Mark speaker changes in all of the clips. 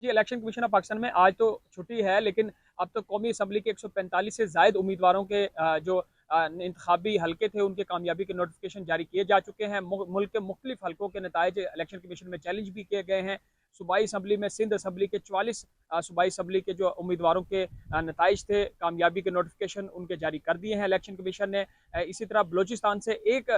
Speaker 1: Ji, election commission of Pakistan में आज तो छुट्टी है, लेकिन अब तो कौमी असम्बली के 145 से ज़ायद उम्मीदवारों के जो इंतखाबी हलके थे, उनके कामयाबी के नोटिफिकेशन जारी किए जा चुके हैं। मुल्क के मुख्तलिफ हलकों के नताइज इलेक्शन कमीशन में चैलेंज भी किए गए हैं। सूबाई असम्बली में सिंध असम्बली के 44 सूबाई असम्बली के जो उम्मीदवारों के नताइज थे, कामयाबी के नोटिफिकेशन उनके जारी कर दिए हैं इलेक्शन कमीशन ने। इसी तरह बलोचिस्तान से एक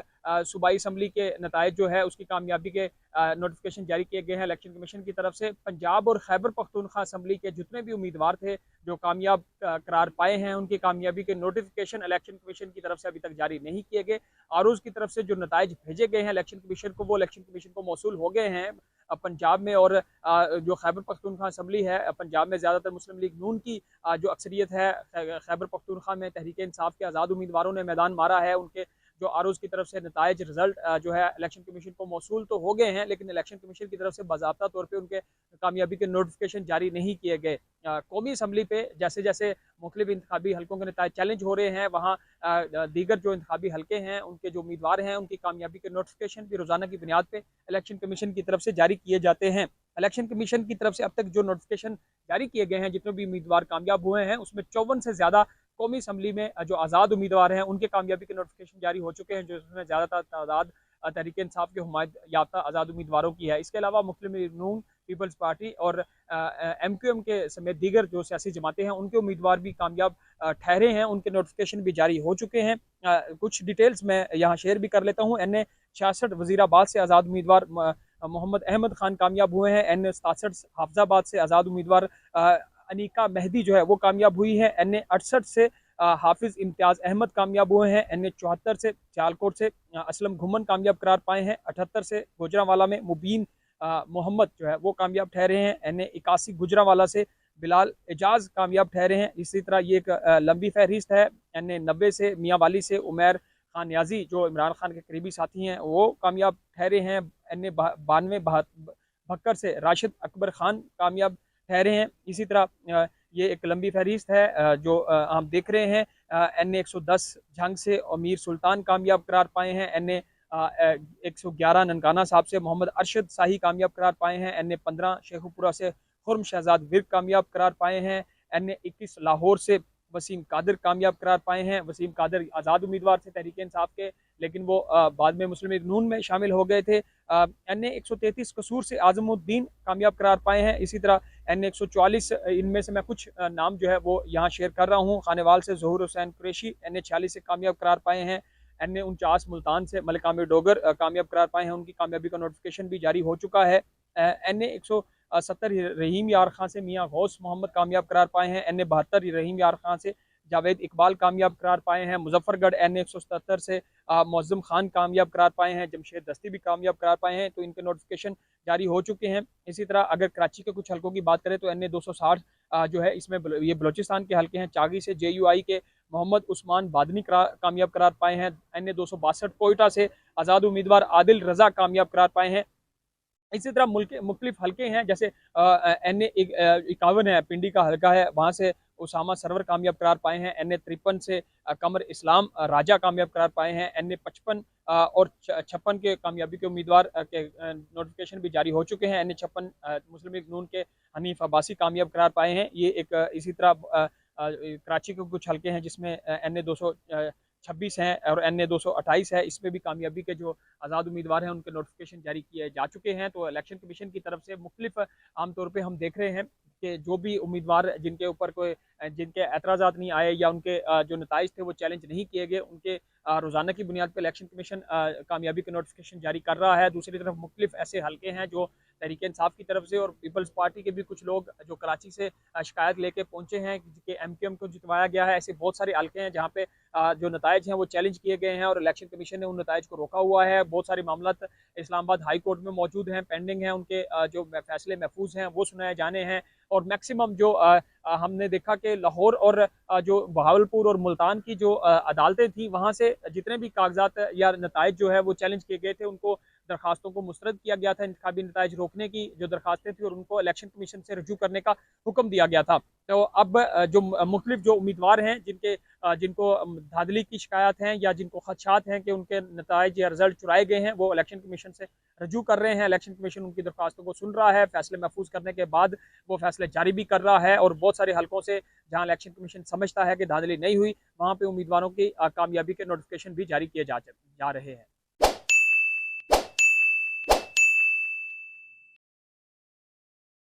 Speaker 1: सूबाई असम्बली के नताइज जो है उसकी कामयाबी के नोटिफिकेशन जारी किए गए हैं इलेक्शन कमीशन की तरफ से। पंजाब और खैबर पख्तूनख्वा असम्बली के जितने भी उम्मीदवार थे जो कामयाब करार पाए हैं, उनकी कामयाबी के नोटिफिकेशन इलेक्शन कमीशन की तरफ से अभी तक जारी नहीं किए गए। आरूज की तरफ से जो नताइज भेजे गए हैं इलेक्शन कमीशन को, वो इलेक्शन कमीशन को मौसूल हो गए हैं पंजाब में। और जो खैबर पख्तूनख्वा असम्बली है, पंजाब में ज़्यादातर मुस्लिम लीग नून की जो अक्सरियत है, खैबर पख्तूनख्वा में तहरीक इंसाफ के आज़ाद उम्मीदवारों ने मैदान मारा है। उनके जो आरोज की तरफ से नताइज रिजल्ट जो है इलेक्शन कमीशन को मौसूल तो हो गए हैं, लेकिन इलेक्शन कमीशन की तरफ से बाज़ाब्ता तौर पर उनके कामयाबी के नोटिफिकेशन जारी नहीं किए गए। कौमी असम्बली पे जैसे जैसे मुख्तलिफ इंतखाबी हलकों के नताइज चैलेंज हो रहे हैं, वहाँ दीगर जो इंतखाबी हलके हैं, उनके जो उम्मीदवार हैं, उनकी कामयाबी के नोटिफिकेशन भी रोज़ाना की बुनियाद पर इलेक्शन कमीशन की तरफ से जारी किए जाते हैं। इलेक्शन कमीशन की तरफ से अब तक जो नोटिफिकेशन जारी किए गए हैं, जितने भी उम्मीदवार कामयाब हुए हैं, उसमें 54 से ज़्यादा कौमी असम्बली में जो आज़ाद उम्मीदवार हैं, उनके कामयाबी के नोटिफिकेशन जारी हो चुके हैं, जिसमें ज़्यादातर तादाद तहरीक इंसाफ के हुमायत याफ्ता आज़ाद उम्मीदवारों की है। इसके अलावा मुस्लिम लीग नून, पीपल्स पार्टी और MQM के समेत दीगर जो सियासी जमातें हैं, उनके उम्मीदवार भी कामयाब ठहरे हैं, उनके नोटिफिकेशन भी जारी हो चुके हैं। कुछ डिटेल्स मैं यहाँ शेयर भी कर लेता हूँ। NA66 वज़ीराबाद से आज़ाद उम्मीदवार मोहम्मद अहमद खान कामयाब हुए हैं। NA67 हाफजाबाद से आज़ाद उम्मीदवार अनीका मेहदी जो है वो कामयाब हुई है। NA68 से हाफिज इम्तियाज अहमद कामयाब हुए हैं। NA74 से सियालकोट से असलम घुमन कामयाब करार पाए हैं। 78 से गुजरांवाला में मुबीन मोहम्मद जो है वो कामयाब ठहरे हैं। NA81 गुजरांवाला से बिलाल एजाज कामयाब ठहरे हैं। इसी तरह ये एक लंबी फहरिस्त है। NA90 से मियाँ वाली से उमैर खान न्याजी जो इमरान खान के करीबी साथी हैं, वो कामयाब ठहरे हैं। NA92 भक्कर से राशिद अकबर खान कामयाब ठहरे हैं। इसी तरह ये एक लंबी फहरिस्त है जो हम देख रहे हैं। NA110 झंग से अमीर सुल्तान कामयाब करार पाए हैं। NA111 ननकाना साहब से मोहम्मद अरशद शाही कामयाब करार पाए हैं। NA15 शेखुपुरा से खुर्म शहजाद विर्क कामयाब करार पाए हैं। NA21 लाहौर से वसीम कादिर कामयाब करार पाए हैं। वसीम कादिर आज़ाद उम्मीदवार थे तहरीक इंसाफ के, लेकिन वो बाद में मुस्लिम लीग नून में शामिल हो गए थे। NA133 कसूर से आज़मुद्दीन कामयाब करार पाए हैं। इसी तरह NA144 इनमें से मैं कुछ नाम जो है वो यहाँ शेयर कर रहा हूँ। खानेवाल से ज़हूर हुसैन कुरैशी NA46 से कामयाब करार पाए हैं। NA49 मुल्तान से मलिक आमिर डोगर कामयाब करार पाए हैं। उनकी कामयाबी का नोटिफिकेशन भी जारी हो चुका है। NA170 रहीम यार खां से मियाँ गौस मोहम्मद कामयाब करार पाए हैं। NA72 रहीम यार खां से जावेद इकबाल कामयाब करार पाए हैं। मुजफ्फरगढ़ NA177 से मौज़म खान कामयाब करार पाए हैं। जमशेद दस्ती भी कामयाब करार पाए हैं, तो इनके नोटिफिकेशन जारी हो चुके हैं। इसी तरह अगर कराची के कुछ हलकों की बात करें तो NA260 जो है इसमें ये बलोचिस्तान के हलके हैं। चागी से JUI के मोहम्मद उस्मान बादनी कामयाब करार पाए हैं। NA262 कोयटा से आज़ाद उम्मीदवार आदिल रजा कामयाब करार पाए हैं। इसी तरह मुल्क के मुख्तलिफ हलके हैं, जैसे NA51 है, पिंडी का हलका है, वहाँ से उसामा सरवर कामयाब करार पाए हैं। NA53 से कमर इस्लाम राजा कामयाब करार पाए हैं। NA55 और 56 के कामयाबी के उम्मीदवार के नोटिफिकेशन भी जारी हो चुके हैं। NA56 मुस्लिम लीग नून के हनीफ अब्बासी कामयाब करार पाए हैं। ये एक इसी तरह कराची के कुछ हलके हैं जिसमें NA226 हैं और NA228 है, इसमें भी कामयाबी के जो आज़ाद उम्मीदवार हैं उनके नोटिफिकेशन जारी किए जा चुके हैं। तो इलेक्शन कमीशन की तरफ से मुख्तलिफ आमतौर पर हम देख रहे हैं कि जो भी उम्मीदवार जिनके ऊपर कोई जिनके एतराज़ात नहीं आए या उनके जो नताइज थे वो चैलेंज नहीं किए गए, उनके रोज़ाना की बुनियाद पर इलेक्शन कमीशन कामयाबी के नोटिफिकेशन जारी कर रहा है। दूसरी तरफ मुख्तलिफ ऐसे हलके हैं जो तहरीक इंसाफ की तरफ से और पीपल्स पार्टी के भी कुछ लोग जो कराची से शिकायत लेके पहुंचे हैं कि MQM को जितवाया गया है। ऐसे बहुत सारे हलके हैं जहाँ पे जो नताइज हैं वो चैलेंज किए गए हैं और इलेक्शन कमीशन ने उन नताइज को रोका हुआ है। बहुत सारे मामला इस्लामाबाद हाई कोर्ट में मौजूद हैं, पेंडिंग हैं, उनके जो फैसले महफूज हैं वो सुनाए जाने हैं। और मैक्सिमम जो हमने देखा कि लाहौर और जो बहावलपुर और मुल्तान की जो अदालतें थी, वहाँ से जितने भी कागजात या नताइज जो है वो चैलेंज किए गए थे, उनको दरखास्तों को मुस्तरद किया गया था, इंतखाबी नताइज रोकने की जो दरखास्तें थी और उनको इलेक्शन कमीशन से रजू करने का हुक्म दिया गया था। तो अब जो मुख्तलिफ जो उम्मीदवार हैं जिनको धांधली की शिकायत हैं या जिनको खदशात हैं कि उनके नताइज या रिजल्ट चुराए गए हैं, वो इलेक्शन कमीशन से रजू कर रहे हैं। इलेक्शन कमीशन उनकी दरखास्तों को सुन रहा है, फैसले महफूज करने के बाद वो फैसले जारी भी कर रहा है और बहुत सारे हलकों से जहाँ इलेक्शन कमीशन समझता है कि धांधली नहीं हुई, वहाँ पे उम्मीदवारों की कामयाबी के नोटिफिकेशन भी जारी किए जा रहे हैं।